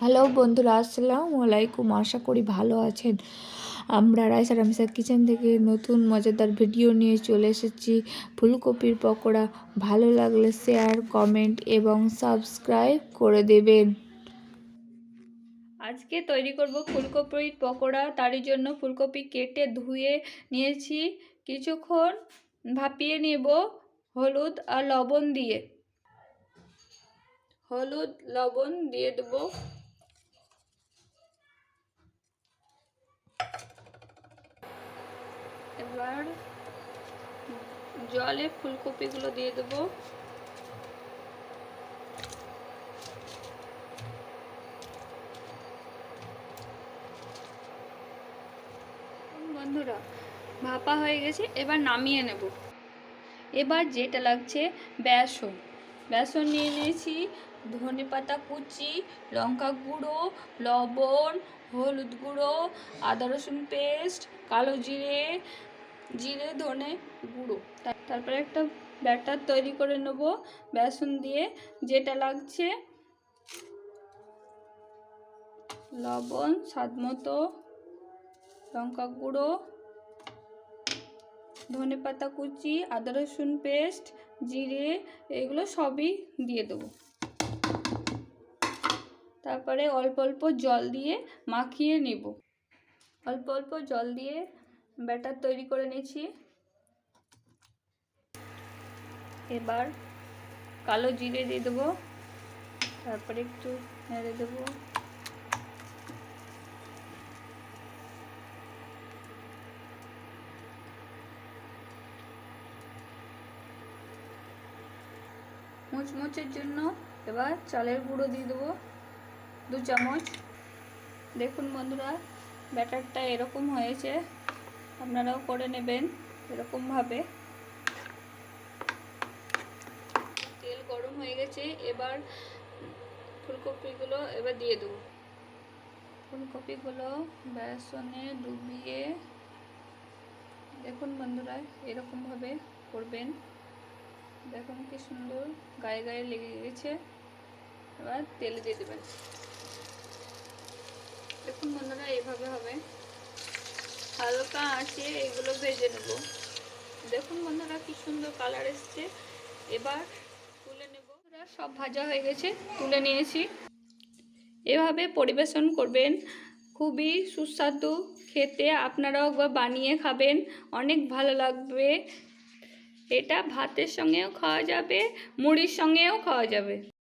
Hello বন্ধুরা, আসসালামু আলাইকুম। আশা করি ভালো আছেন। আমরা রাইসা রামিসা কিচেন থেকে নতুন মজাদার ভিডিও নিয়ে চলে এসেছি। ফুলকপির পকোড়া ভালো লাগলে শেয়ার, কমেন্ট এবং সাবস্ক্রাইব করে দেবেন। আজকে তৈরি করব ফুলকপির পকোড়া। তারই জন্য ফুলকপি কেটে ধুয়ে নিয়েছি, কিছুক্ষণ ভাপিয়ে নেব হলুদ আর লবণ দিয়ে। হলুদ লবণ দিয়ে দেবো। এবার জলে ফুলকপিগুলো দিয়ে দেবো। বন্ধুরা, ভাপা হয়ে গেছে, এবার নামিয়ে নেব। এবার যেটা লাগছে বেসন। বেসন নিয়ে নিয়েছি, ধনেপাতা কুচি, লঙ্কা গুঁড়ো, লবণ, হলুদ গুঁড়ো, আদা রসুন পেস্ট, কালো জিরে, জিরে ধনে গুঁড়ো। তারপরে একটা ব্যাটার তৈরি করে নেব বেসন দিয়ে। যেটা লাগছে লবণ স্বাদ মতো, লঙ্কা গুঁড়ো, ধনেপাতা কুচি, আদা রসুন পেস্ট, জিরে, এগুলো সবই দিয়ে দেবো। তারপরে অল্প অল্প জল দিয়ে মাখিয়ে নেব। অল্প অল্প জল দিয়ে ব্যাটার তৈরি করে নিয়েছি। এবার কালো জিরে দিয়ে দেবো, তারপরে একটু নেড়ে দেবো। মুচমুচের জন্য এবার চালের গুঁড়ো দিয়ে দেবো 2 চামচ। দেখুন বন্ধুরা, ব্যাটারটা এরকম হয়েছে, আপনারাও করে নেবেন এরকমভাবে। তেল গরম হয়ে গেছে, এবার ফুলকপিগুলো এবার দিয়ে দেবো। ফুলকপিগুলো বেসনে ডুবিয়ে, দেখুন বন্ধুরা এরকমভাবে করবেন। দেখুন কি সুন্দর গায়ে গায়ে লেগে গেছে। এবার তেলে দিয়ে দেবেন। দেখুন বন্ধুরা এইভাবে হবে, হালকা আঁচে এগুলো ভেজে নেব। দেখুন বন্ধুরা কি সুন্দর কালার এসছে। এবার তুলে নেব। সব ভাজা হয়ে গেছে, তুলে নিয়েছি। এভাবে পরিবেশন করবেন, খুবই সুস্বাদু খেতে। আপনারাও একবার বানিয়ে খাবেন, অনেক ভালো লাগবে। এটা ভাতের সঙ্গেও খাওয়া যাবে, মুড়ির সঙ্গেও খাওয়া যাবে।